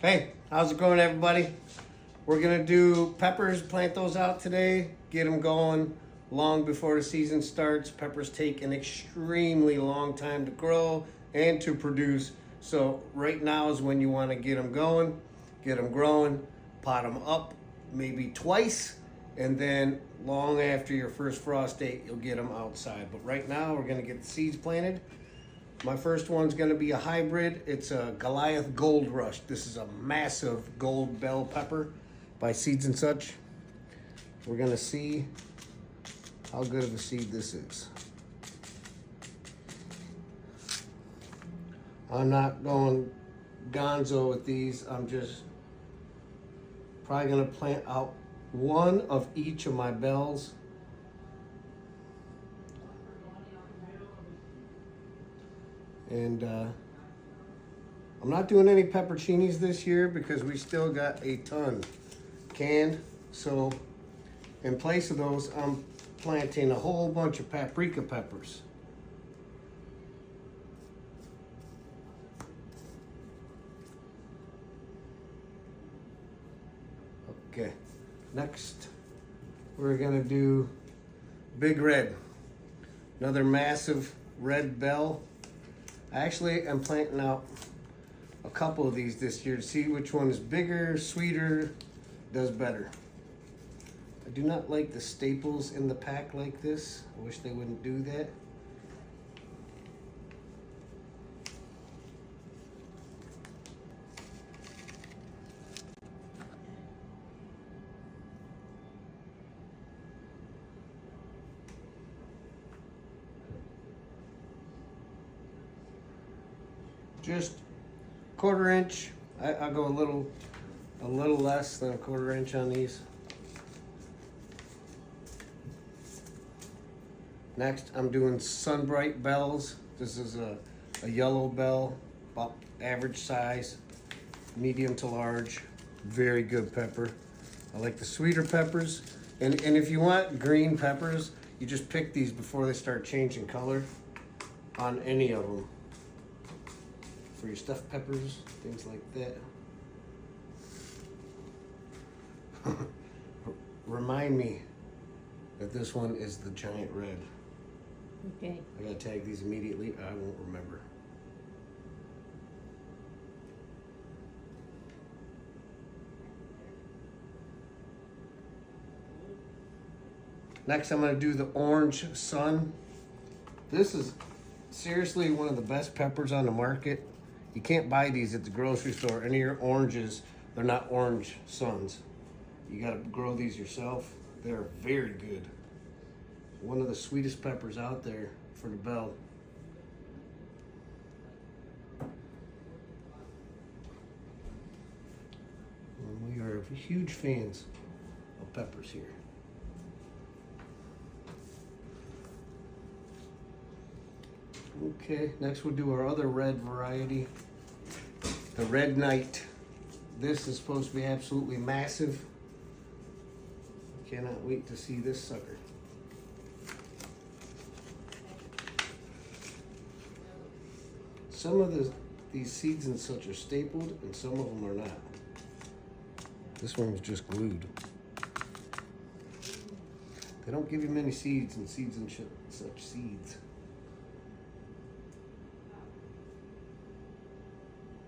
Hey, how's it going, everybody? We're gonna do peppers, plant those out today, get them going long before the season starts. Peppers take an extremely long time to grow and to produce. So right now is when you wanna get them going, get them growing, pot them up maybe twice, and then long after your first frost date, you'll get them outside. But right now, we're gonna get the seeds planted. My first one's gonna be a hybrid. It's a Goliath Gold Rush. This is a massive gold bell pepper by Seeds and Such. We're gonna see how good of a seed this is. I'm not going gonzo with these. I'm just probably gonna plant out one of each of my bells. And I'm not doing any pepperoncinis this year because we still got a ton canned. So in place of those, I'm planting a whole bunch of paprika peppers. Okay, next we're gonna do Big Red, another massive red bell. I actually am planting out a couple of these this year to see which one is bigger, sweeter, does better. I do not like the staples in the pack like this. I wish they wouldn't do that. Just quarter inch. I'll go a little less than a quarter inch on these. Next, I'm doing Sunbright bells. This is a yellow bell, about average size, medium to large. Very good pepper. I like the sweeter peppers. And if you want green peppers, you just pick these before they start changing color on any of them. For your stuffed peppers, things like that. Remind me that this one is the giant red. Okay. I gotta tag these immediately. I won't remember. Next, I'm gonna do the Orange Sun. This is seriously one of the best peppers on the market. You can't buy these at the grocery store. Any of your oranges, they're not Orange Suns. You gotta grow these yourself. They're very good. One of the sweetest peppers out there for the bell. And we are huge fans of peppers here. Okay, next we'll do our other red variety, the Red Knight. This is supposed to be absolutely massive. Cannot wait to see this sucker. Some of these Seeds and Such are stapled and some of them are not. This one was just glued. They don't give you many seeds and Seeds and Such seeds.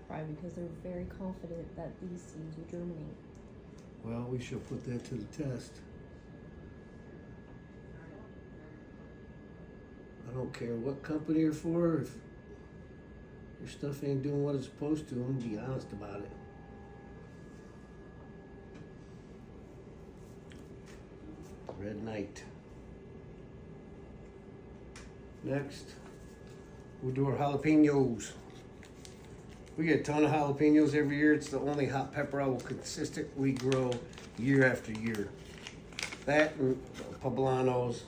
Probably because they're very confident that these seeds will germinate. Well, we shall put that to the test. I don't care what company you're for. If your stuff ain't doing what it's supposed to, I'm gonna be honest about it. Red Knight. Next, we'll do our jalapenos. We get a ton of jalapenos every year. It's the only hot pepper I will consistently grow year after year. That and poblanos,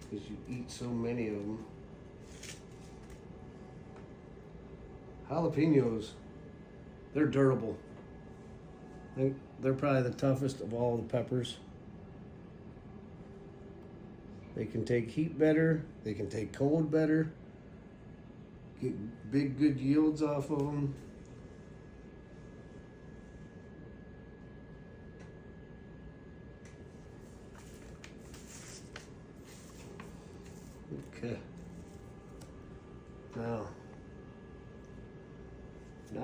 because you eat so many of them. Jalapenos, they're durable. I think they're probably the toughest of all the peppers. They can take heat better. They can take cold better. Get big, good yields off of them. Okay. Now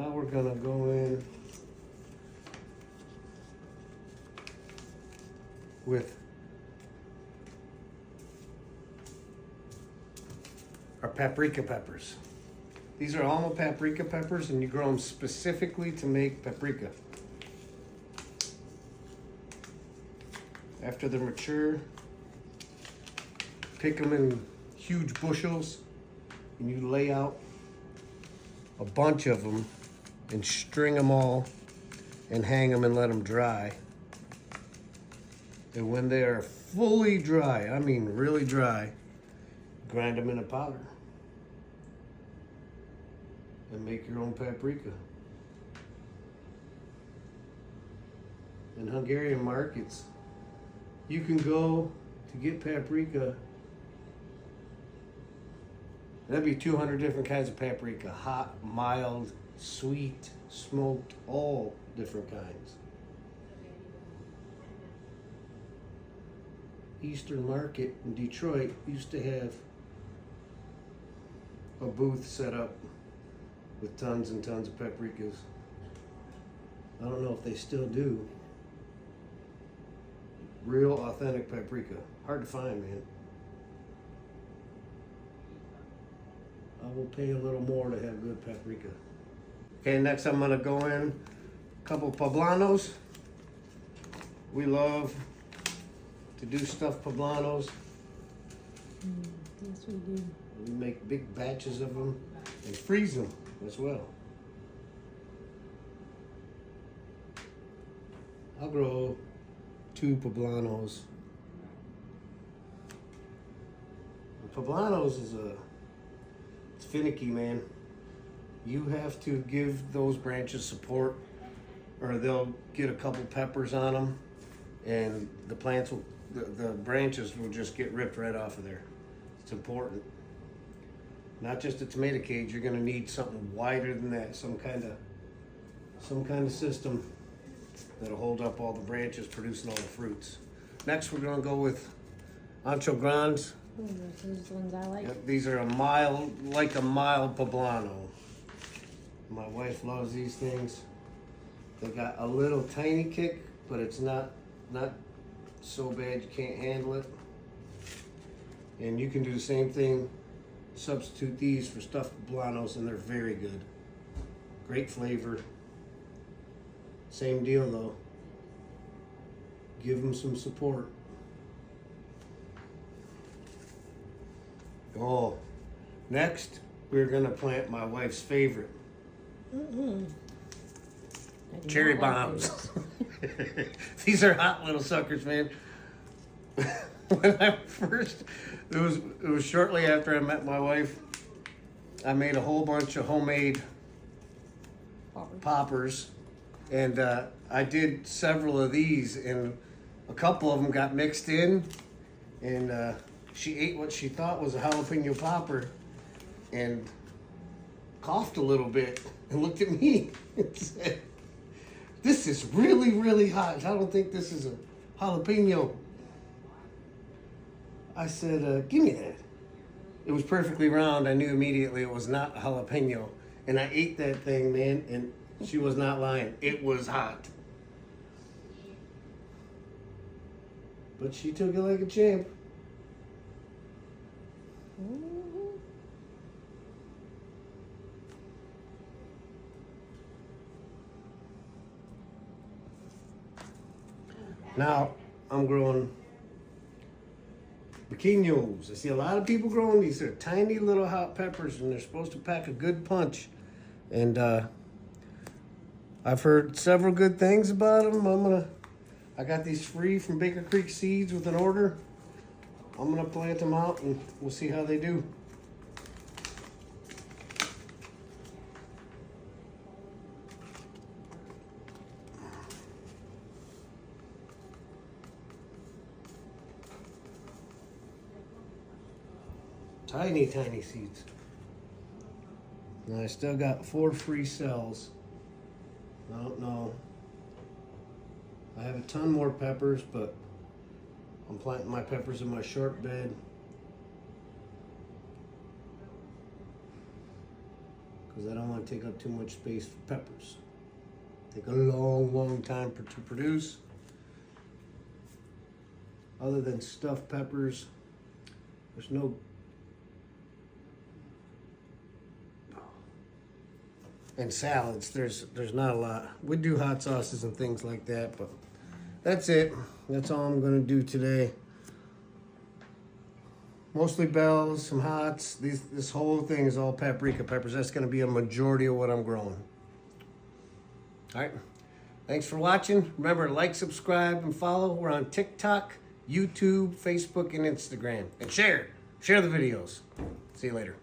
we're gonna go in with our paprika peppers. These are Alma paprika peppers, and you grow them specifically to make paprika. After they're mature, pick them in huge bushels, and you lay out a bunch of them and string them all and hang them and let them dry. And when they are fully dry, I mean really dry, grind them in a powder and make your own paprika. In Hungarian markets, you can go to get paprika. That'd be 200 different kinds of paprika. Hot, mild, sweet, smoked, all different kinds. Eastern Market in Detroit used to have a booth set up with tons and tons of paprikas. I don't know if they still do. Real authentic paprika. Hard to find, man. I will pay a little more to have good paprika. Okay, next I'm gonna go in a couple poblanos. We love to do stuffed poblanos. Yes, we do. We make big batches of them and freeze them as well. I'll grow 2 poblanos. The poblanos is it's finicky, man. You have to give those branches support, or they'll get a couple peppers on them, and the plants will, the branches will just get ripped right off of there. It's important. Not just a tomato cage. You're going to need something wider than that. Some kind of system that'll hold up all the branches, producing all the fruits. Next, we're going to go with Ancho Grandes. Ooh, those are the ones I like. Yep, these are a mild poblano. My wife loves these things. They got a little tiny kick, but it's not so bad you can't handle it. And you can do the same thing. Substitute these for stuffed poblanos, and they're very good. Great flavor. Same deal though. Give them some support. Oh, next we're gonna plant my wife's favorite. Cherry bombs. These are hot little suckers, man. When I first, it was shortly after I met my wife. I made a whole bunch of homemade poppers, and I did several of these, and a couple of them got mixed in, and she ate what she thought was a jalapeno popper, and coughed a little bit, and looked at me and said, "This is really, really hot. I don't think this is a jalapeno." I said, "Give me that." It was perfectly round. I knew immediately it was not a jalapeno. And I ate that thing, man, and she was not lying. It was hot. But she took it like a champ. Now, I'm growing pequeños. I see a lot of people growing these. They're tiny little hot peppers, and they're supposed to pack a good punch. And I've heard several good things about them. I got these free from Baker Creek Seeds with an order. I'm gonna plant them out, and we'll see how they do. Tiny, tiny seeds. And I still got 4 free cells. I don't know. I have a ton more peppers, but I'm planting my peppers in my short bed. Because I don't want to take up too much space for peppers. Take a long time to produce. Other than stuffed peppers, there's no... And salads, there's not a lot. We do hot sauces and things like that, but that's it. That's all I'm gonna do today. Mostly bells, some hots. This whole thing is all paprika peppers. That's gonna be a majority of what I'm growing. All right, thanks for watching. Remember, like, subscribe, and follow. We're on TikTok, YouTube, Facebook, and Instagram. And share the videos. See you later.